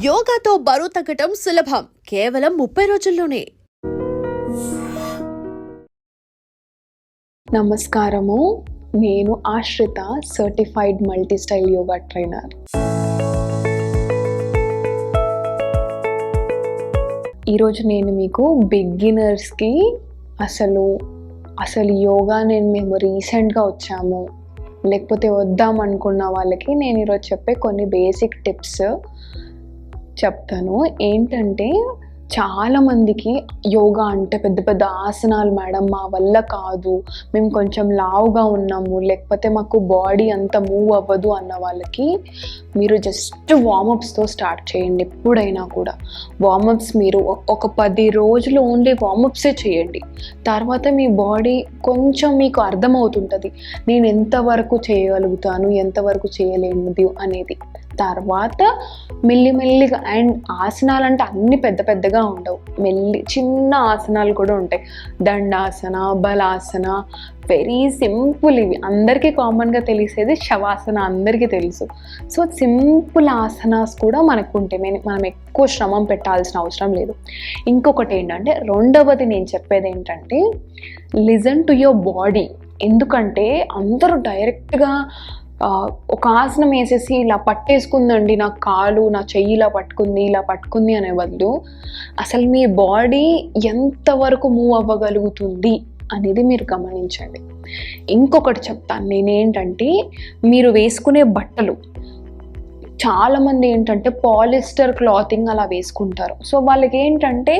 యోగాతో బరువు తగ్గటం సులభం కేవలం 30 రోజుల్లోనే. నమస్కారము, నేను ఆశ్రిత, certified multi style yoga trainer. ఈరోజు నేను మీకు బిగినర్స్కి అసలు యోగా మేము రీసెంట్గా వచ్చాము లేకపోతే వద్దాం అనుకున్న వాళ్ళకి నేను ఈరోజు చెప్పే కొన్ని బేసిక్ టిప్స్ చెప్తాను. ఏంటంటే చాలామందికి యోగా అంటే పెద్ద పెద్ద ఆసనాలు మేడం, మా వల్ల కాదు, మేము కొంచెం లావుగా ఉన్నాము, లేకపోతే మాకు బాడీ అంత మూవ్ అవ్వదు అన్న వాళ్ళకి మీరు జస్ట్ వార్మప్స్తో స్టార్ట్ చేయండి. ఎప్పుడైనా కూడా వార్మప్స్ మీరు ఒక 10 రోజులు ఓన్లీ వార్మప్సే చేయండి. తర్వాత మీ బాడీ కొంచెం మీకు అర్థమవుతుంటుంది నేను ఎంతవరకు చేయగలుగుతాను, ఎంతవరకు చేయలేనిది అనేది. తర్వాత మెల్లిమెల్లిగా, అండ్ ఆసనాలు అంటే అన్ని పెద్ద పెద్దగా ఉండవు, చిన్న ఆసనాలు కూడా ఉంటాయి. Dandasana, బలాసన, very simple. ఇవి అందరికీ కామన్గా తెలిసేది శవాసన, అందరికీ తెలుసు. సో సింపుల్ ఆసనాస్ కూడా మనకు ఉంటాయి, మనం ఎక్కువ శ్రమం పెట్టాల్సిన అవసరం లేదు. ఇంకొకటి ఏంటంటే, రెండవది నేను చెప్పేది ఏంటంటే, లిజన్ టు యువర్ బాడీ. ఎందుకంటే అందరూ డైరెక్ట్గా ఒక ఆసనం వేసేసి ఇలా పట్టేసుకుందండి, నా కాలు, నా చెయ్యి ఇలా పట్టుకుంది అనే బదులు అసలు మీ బాడీ ఎంతవరకు మూవ్ అవ్వగలుగుతుంది అనేది మీరు గమనించండి. ఇంకొకటి చెప్తాను నేనేంటంటే, మీరు వేసుకునే బట్టలు, చాలామంది ఏంటంటే పాలిస్టర్ క్లాతింగ్ అలా వేసుకుంటారు. సో వాళ్ళకి ఏంటంటే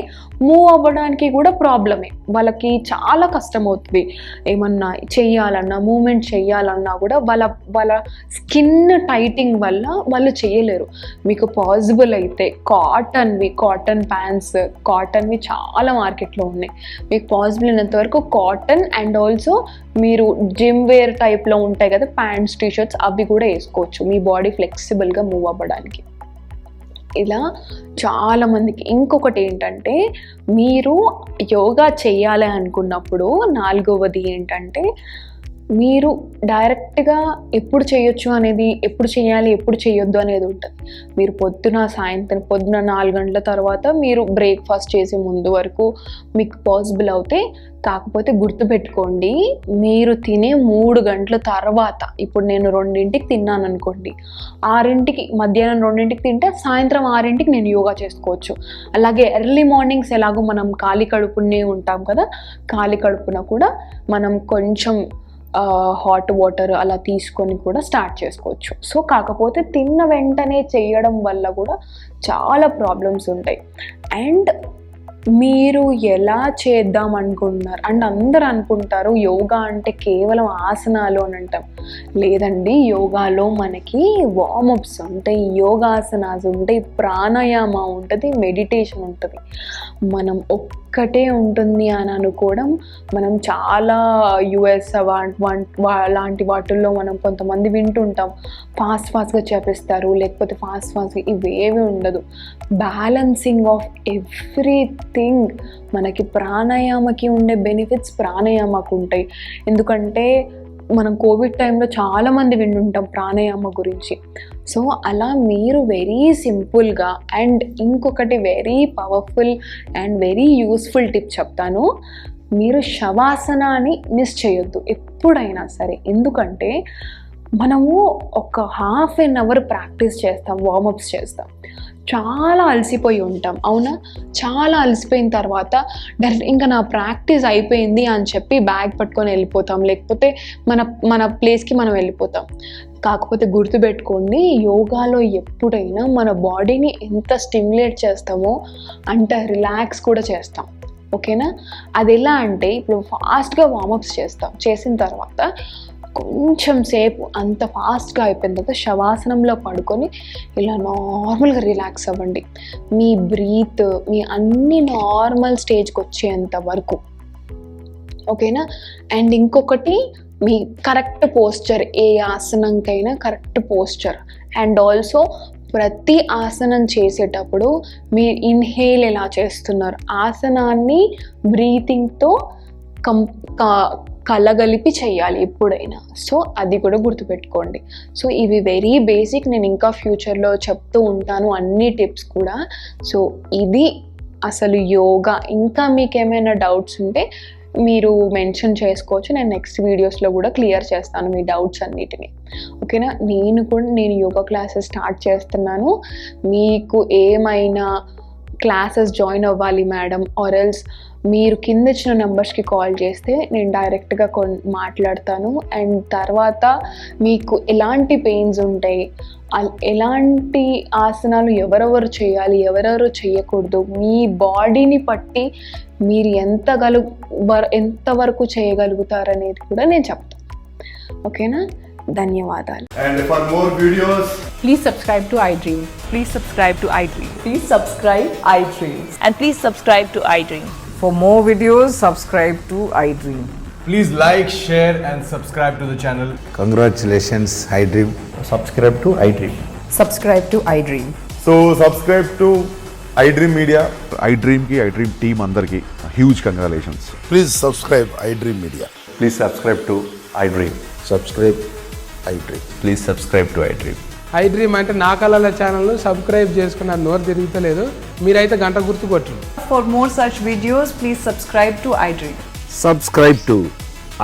మూవ్ అవ్వడానికి కూడా ప్రాబ్లమే, వాళ్ళకి చాలా కష్టం అవుతుంది. ఏమన్నా చెయ్యాలన్నా, మూమెంట్ చెయ్యాలన్నా కూడా వాళ్ళ స్కిన్ టైటింగ్ వల్ల వాళ్ళు చేయలేరు. మీకు పాసిబుల్ అయితే కాటన్ ప్యాంట్స్, కాటన్వి చాలా మార్కెట్లో ఉన్నాయి. మీకు పాసిబుల్ అయినంత వరకు కాటన్, అండ్ ఆల్సో మీరు జిమ్ వేర్ టైప్లో ఉంటాయి కదా ప్యాంట్స్, టీషర్ట్స్, అవి కూడా వేసుకోవచ్చు మీ బాడీ ఫ్లెక్సిబుల్గా మూవ్ అవ్వడానికి. ఇలా చాలామందికి. ఇంకొకటి ఏంటంటే, మీరు యోగా చేయాలి అనుకున్నప్పుడు 4వది ఏంటంటే, మీరు డైరెక్ట్గా ఎప్పుడు చేయొచ్చు అనేది, ఎప్పుడు చేయాలి ఎప్పుడు చేయొద్దు అనేది ఉంటుంది. మీరు పొద్దున 4 గంటల తర్వాత మీరు బ్రేక్ఫాస్ట్ చేసే ముందు వరకు మీకు పాసిబుల్ అవుతే. కాకపోతే గుర్తుపెట్టుకోండి, మీరు తినే 3 గంటల తర్వాత, ఇప్పుడు నేను 2ంటికి తిన్నాను అనుకోండి, 6ంటికి, మధ్యాహ్నం 2ంటికి తింటే సాయంత్రం 6ంటికి నేను యోగా చేసుకోవచ్చు. అలాగే ఎర్లీ మార్నింగ్స్ ఎలాగో మనం ఖాళీ కడుపునే ఉంటాం కదా, ఖాళీ కడుపున కూడా మనం కొంచెం హాట్ వాటర్ అలా తీసుకొని కూడా స్టార్ట్ చేసుకోవచ్చు. సో కాకపోతే తిన్న వెంటనే చేయడం వల్ల కూడా చాలా ప్రాబ్లమ్స్ ఉంటాయి. అండ్ మీరు ఎలా చేద్దాం అనుకుంటున్నారు అండ్ అందరూ అనుకుంటారు యోగా అంటే కేవలం ఆసనాలు అని అంటాం. లేదండి, యోగాలో మనకి వార్మప్స్ ఉంటాయి, యోగాసనాస్ ఉంటాయి, ప్రాణాయామ ఉంటుంది, మెడిటేషన్ ఉంటుంది. మనం ఒక్కటే ఉంటుంది అని అనుకోవడం, మనం చాలా యుఎస్ లాంటి వాటిల్లో మనం కొంతమంది వింటుంటాం, ఫాస్ట్గా చేపిస్తారు, లేకపోతే ఫాస్ట్గా, ఇవేవి ఉండదు. Balancing of everything. మనకి ప్రాణాయామకి ఉండే బెనిఫిట్స్ ప్రాణాయామకు ఉంటాయి. ఎందుకంటే మనం కోవిడ్ టైంలో చాలామంది వింటుంటాం ప్రాణాయామ గురించి. సో అలా మీరు వెరీ సింపుల్గా, అండ్ ఇంకొకటి very powerful and very useful tip చెప్తాను. మీరు శవాసనాన్ని మిస్ చేయొద్దు ఎప్పుడైనా సరే. ఎందుకంటే మనము ఒక ½ an hour ప్రాక్టీస్ చేస్తాం, వార్మప్స్ చేస్తాం, చాలా అలసిపోయి ఉంటాం, అవునా? చాలా అలసిపోయిన తర్వాత డైరెక్ట్ ఇంకా నా ప్రాక్టీస్ అయిపోయింది అని చెప్పి బ్యాగ్ పట్టుకొని వెళ్ళిపోతాం, లేకపోతే మన ప్లేస్కి మనం వెళ్ళిపోతాం. కాకపోతే గుర్తుపెట్టుకోండి, యోగాలో ఎప్పుడైనా మన బాడీని ఎంత స్టిమ్యులేట్ చేస్తామో అంత రిలాక్స్ కూడా చేస్తాం. ఓకేనా? అది ఎలా అంటే, ఇప్పుడు ఫాస్ట్గా వార్మప్స్ చేసిన తర్వాత కొంచెం సేపు అంత ఫాస్ట్గా అయిపోయిన తర్వాత శవాసనంలో పడుకొని ఇలా నార్మల్గా రిలాక్స్ అవ్వండి. మీ బ్రీత్, మీ అన్ని నార్మల్ స్టేజ్కి వచ్చేంత వరకు. ఓకేనా? అండ్ ఇంకొకటి, మీ కరెక్ట్ పోస్చర్, ఏ ఆసనంకైనా కరెక్ట్ పోస్చర్. అండ్ ఆల్సో ప్రతి ఆసనం చేసేటప్పుడు మీరు ఇన్హేల్ ఎలా చేస్తున్నారు, ఆసనాన్ని బ్రీతింగ్తో కలగలిపి చేయాలి ఎప్పుడైనా. సో అది కూడా గుర్తుపెట్టుకోండి. సో ఇవి వెరీ బేసిక్, నేను ఇంకా ఫ్యూచర్లో చెప్తూ ఉంటాను అన్ని టిప్స్ కూడా. సో ఇది అసలు యోగా. ఇంకా మీకు ఏమైనా డౌట్స్ ఉంటే మీరు మెన్షన్ చేసుకోవచ్చు, నేను నెక్స్ట్ వీడియోస్లో కూడా క్లియర్ చేస్తాను మీ డౌట్స్ అన్నిటిని. ఓకేనా? నేను యోగా క్లాసెస్ స్టార్ట్ చేస్తున్నాను. మీకు ఏమైనా క్లాసెస్ జాయిన్ అవ్వాలి మేడం, ఆర్ ఎల్స్ మీరు కింద ఇచ్చిన నెంబర్స్కి కాల్ చేస్తే నేను డైరెక్ట్గా మాట్లాడతాను. అండ్ తర్వాత మీకు ఎలాంటి పెయిన్స్ ఉంటాయి, ఎలాంటి ఆసనాలు ఎవరెవరు చేయాలి, ఎవరెవరు చేయకూడదు, మీ బాడీని బట్టి మీరు ఎంతవరకు చేయగలుగుతారనేది కూడా నేను చెప్తాను. ఓకేనా? ధన్యవాదాలు. And for more videos, Please subscribe to iDream. Please subscribe to iDream. Please subscribe iDreams. And please subscribe to iDream. For more videos, subscribe to iDream. please like, share and subscribe to the channel. Congratulations, iDream. Subscribe to iDream. Subscribe to iDream. So subscribe to iDream Media. iDream ki iDream team అందరికి huge congratulations. Please subscribe iDream Media. Please subscribe to iDream. Subscribe iDream. Please subscribe to iDream. iDream అంటే నా కళల ఛానల్ను subscribe చేసుకున్న నోరు తిరుగుతలేదు, మీరైతే గంట గుర్తు కొట్టండి. For more such videos, please subscribe to iDream. Subscribe to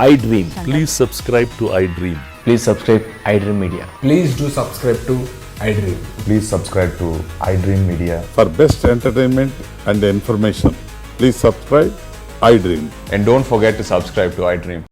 iDream. Please subscribe to iDream. Please subscribe iDream Media. Please do subscribe to iDream. Please subscribe to iDream Media. For best entertainment and information, please subscribe iDream. And don't forget to subscribe to iDream.